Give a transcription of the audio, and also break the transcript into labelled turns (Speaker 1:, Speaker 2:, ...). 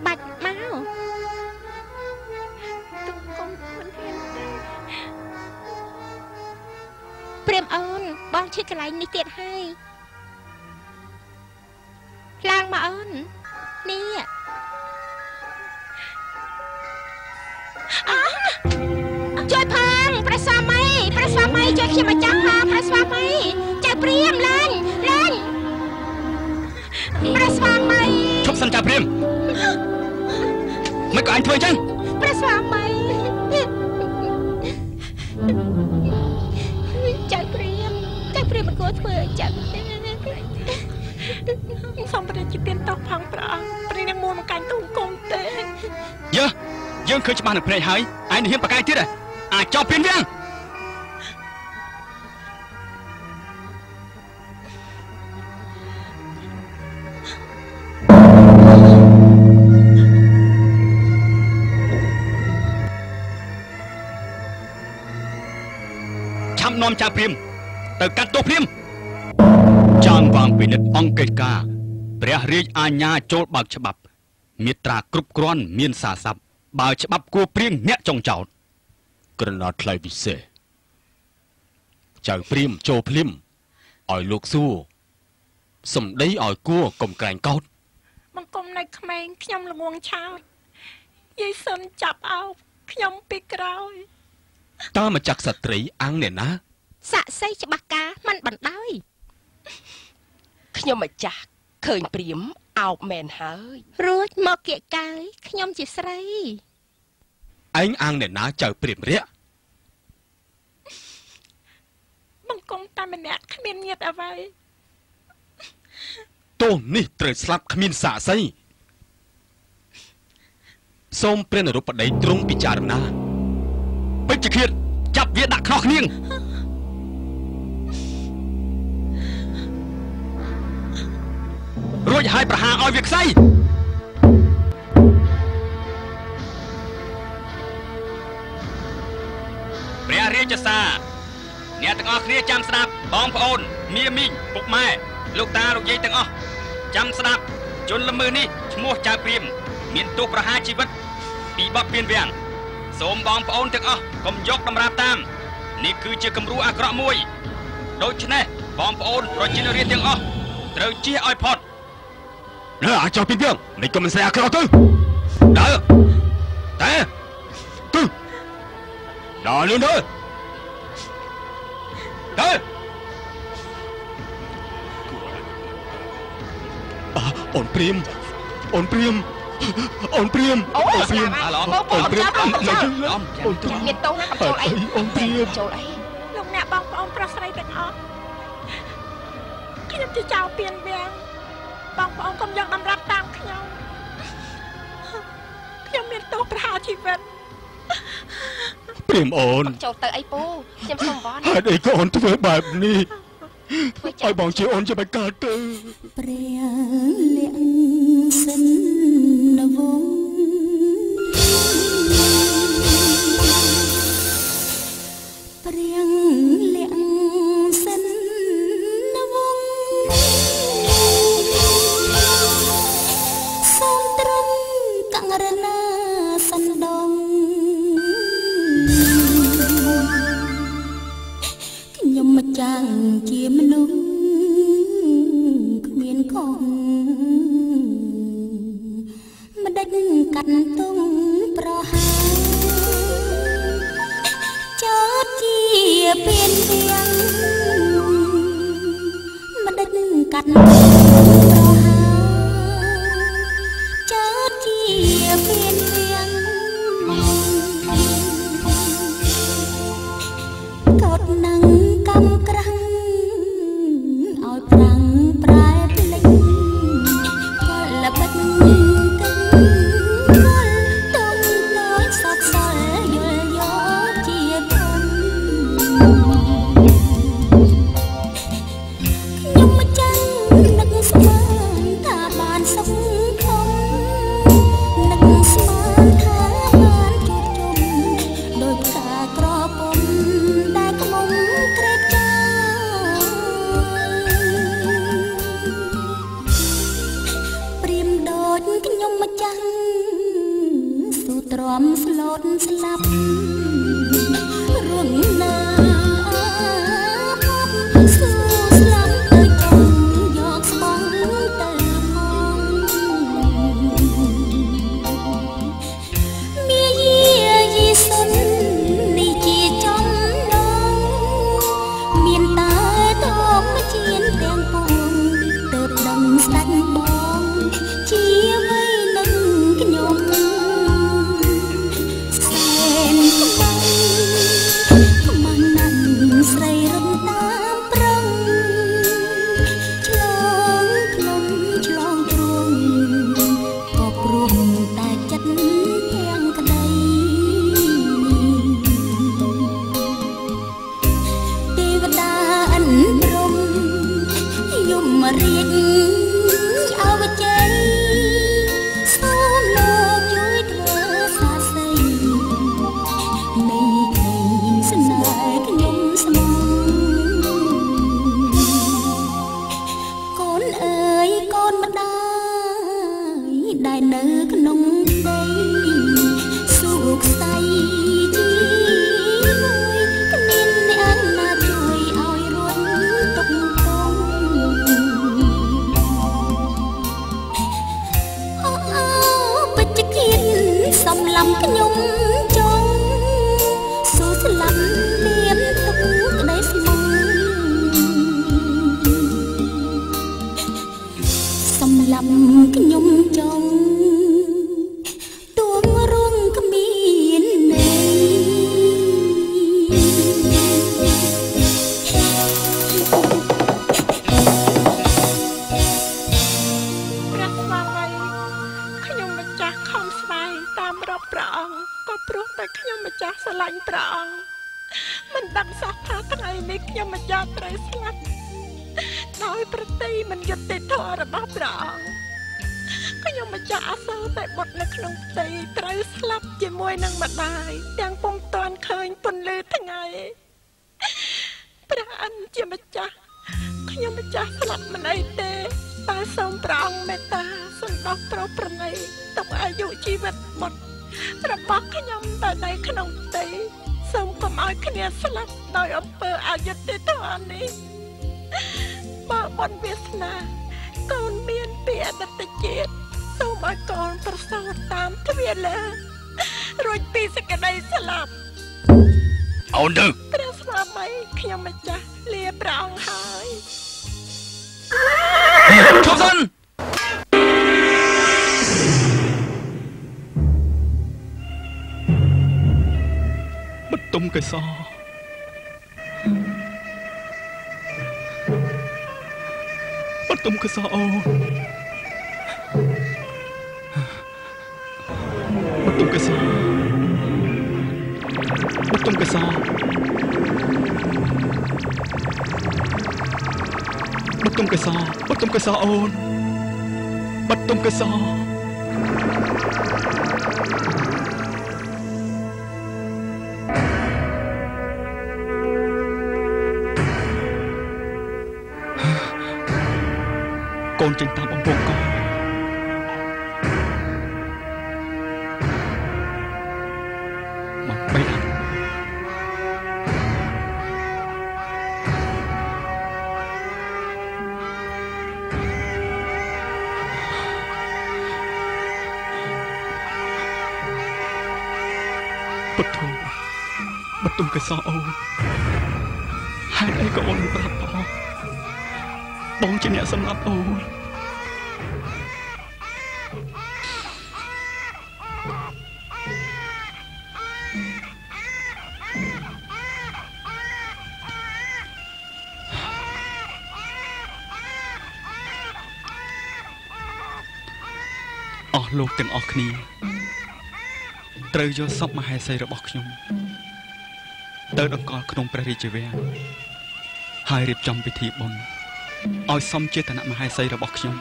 Speaker 1: បាច់មកទុំកុំមិនហ៊ានព្រាមអូនបងឈឺកន្លែងនេះទៀតហើយឡើងមកអូននេះជួយផងព្រះស្វាមីជួយខ្ញុំមកចាប់ផងព្រះស្វាមីចៅព្រាមឡើងព្រះស្វាមី
Speaker 2: ឈប់សិនចៅព្រាមមិនក៏អញធ្វើអញ្ចឹង
Speaker 1: ព្រះស្វាមីចៅព្រាមមិនគួរធ្វើអញ្ចឹងទេសូមព្រះជាទានតោះផងព្រះអង្គព្រះនាងមួនមកកាញ់ទូគុំទេ
Speaker 2: យើងឃើញច្បាស់នៅភ្នែកហើយឯងហ៊ានបកាយទៀតអាចចោលព្រានវាំងឆាប់នាំចៅព្រាមទៅកាត់ទោសព្រាមចាងវាងពិនិត្យអង្គកិច្ចការព្រះរាជអាជ្ញាចូលបើកច្បាប់មាត្រាគ្រប់គ្រាន់មានសារស័ព្ទបើច្បាប់គួរព្រៀងអ្នកចុងចោត
Speaker 3: ក្រណត់ថ្លៃពិសេសចៅព្រាមចូលភ្លាមឲ្យលោកសួរសំដីឲ្យគួរកុំក្រែងកោត
Speaker 1: បង្គំនៅក្មេងខ្ញុំល្ងងឆោតយាយសុនចាប់អោបខ្ញុំពីក្រោយ
Speaker 3: តើមកចាក់សត្រីអង្គអ្នកណា
Speaker 1: សាក់សីច្បាស់ការមិនបណ្ដោយ
Speaker 4: ខ្ញុំម្ចាស់ឃើញព្រាមអោបមែនហើយ
Speaker 1: រួចមកគៀកកាយខ្ញុំជាស្រី
Speaker 3: ឯងអង្គអ្នកណាចៅព្រាមរៈ
Speaker 1: បង្គំតែម្នាក់គ្មានញាតិអ្វី
Speaker 3: ទោសនេះត្រូវស្លាប់គ្មានសាក្សីសូមព្រះនរោបតីទ្រង់ពិចារណាពេជ្ជឃាតចាប់វាដាក់ខ្នោះគ្នាងរួចហើយប្រហារឲ្យវាខ្សែ
Speaker 2: ព្រះរាជសារអ្នកទាំងអស់គ្នាចាំស្ដាប់បងប្អូនមីមីងពុកម៉ែលោកតាលោកយាយទាំងអស់ចាំស្ដាប់ជនល្មើសនេះឈ្មោះចៅព្រាមមានទោសប្រហារជីវិតពីបទពៀនវាំងសូមបងប្អូនទាំងអស់កុំយកតម្រាប់តាមនេះគឺជាគំរូអាក្រក់មួយដូច្នេះបងប្អូនប្រជាជនរាស្ត្រទាំងអស់ត្រូវជៀសឲ្យផុត
Speaker 3: អាចោះពីវាំងមិនក៏មិនស្រីអាក្រក់ទៅដើរតែទៅដល់លឿនទៅអូនព្រាម
Speaker 1: មានតោះណាកំចូលអី
Speaker 3: អូនព្រាម
Speaker 1: ចូលអីលោកអ្នកបងប្អូនប្រុសស្រីទាំងអស់ខ្ញុំជាចៅពៀនវាំងបងប្អូនកុំយកតម្រាប់តាមខ្ញុំមានទោសប្រហារជីវិត
Speaker 3: ព្រាមអូន
Speaker 1: ចូលទៅអីពូខ្ញុំសុំវ៉ាន់
Speaker 3: ហេតុអីក៏អូនធ្វើបែបនេះឲ្យបងជាអូនជាបកាទៅ
Speaker 5: ព្រះលក្ខសិនវងព្រះលក្ខសិនវងសូមត្រង់កង្រណាសណ្ដងខ្ញុំមកចាំងជាមនុស្សគ្មានខុសម្ដេចកាត់ទងប្រហាចោតជាពៀនវាំងម្ដេចកាត់ទងប្រហាចោតជាពៀនវាំងកោតនឹងកំក្រាំងឲ្យប្រាំងប្រែភ្លេចផលបិទទឹកទុំដោយសោកសល់យល់យកជាធំខ្ញុំមិនចាំនឹកស្មានថាបានសុខធំនឹកស្មានថាបានជួបជុំដោយផ្កាក្រពុំដែលក្មុំក្រេតចាព្រាមដូចខ្ញុំម្ចាស់ ទ្រាំស្លូតស្លាប់រួនណាស៊ូស្លាប់ទៅកូនយកស្បង់ទៅផងមាយាយីសុននេះជាចំឡងមានតែធម្មជាតិទាំងពួងទើបដឹងស្ដេចបងជាអ្វីនឹងខ្ញុំសែនខ្មាំងណាស់ស្រីរំតាមប្រឹងឆ្លងភ្នំឆ្លងទ្រូងក៏ព្រមតែចិត្តទាំងក្តីទេវតាអិនព្រំយមរាជអវជ័យសូមលោកជួយធ្វើសាស័យនៃក្តីស្នេហ៍ខ្ញុំស្មងកូនអើយកូនម្ដាយដែលនៅក្នុងដីសុខស័យជីមួយគ្មានអ្នកណាជួយឲ្យរួនទុកកូនអូបច្ចេកៀនសំឡំខ្ញុំចង់សូស្លាប់មានទុកក្តីស្មងសំឡំខ្ញុំចង់ទួងរងគ្មានន័យ
Speaker 1: ព្រះស្វាមីខ្ញុំម្ចាស់ខំស្វែងតាមរកព្រះអង្គក៏ព្រោះតែខ្ញុំម្ចាស់ស្រឡាញ់ព្រះអង្គមិនដឹងសោះថាថ្ងៃនេះខ្ញុំម្ចាស់ត្រូវស្លាប់ដោយប្រតិមិនយុត្តិធម៌របស់ព្រះអង្គខ្ញុំម្ចាស់អាសូរតែបុត្រនៅក្នុងផ្ទៃត្រូវស្លាប់ជាមួយនឹងម្ដាយទាំងពុំតាន់ឃើញពន្លឺថ្ងៃព្រះអិនជាម្ចាស់ខ្ញុំម្ចាស់ស្លាប់មិនអីទេតែសូមព្រះអង្គមេត្តាសន្តោសប្រោសប្រណីទុកអាយុជីវិតបុត្ររបស់ខ្ញុំដែលនៅក្នុងផ្ទៃសូមកុំឲ្យគ្នាស្លាប់ដោយអំពើអយុត្តិធម៌នេះបើបុណ្យវាសនាកូនមានពីអតីតជាតិសូមឲ្យកូនប្រសូតតាមទ្វារលើរួចពីសេចក្តីស្លាប់
Speaker 2: អូនទៅ
Speaker 1: ព្រះស្វាមីខ្ញុំម្ចាស់លាព្រះអង្គហើយ
Speaker 2: ឈប់សិនបតុមកេសរបតុមកេសអូនបតុមកេសបតុមកេសបតុមកេសបតុមកេសអូនបតុមកេសកូនចេញតាមអំពងកោមកបីដាក់បតុមកេសអូនហេតុអីក៏អូនមិនប្រាប់បងជាអ្នកសម្លាប់អូនអស់លោកទាំងអស់គ្នាត្រូវយកសពមហេសីរបស់ខ្ញុំទៅដង្កល់ក្នុងព្រះរាជវាំងហើយរៀបចំពិធីបុណ្យឲ្យសមជាឋានៈមហេសីរបស់ខ្ញុំ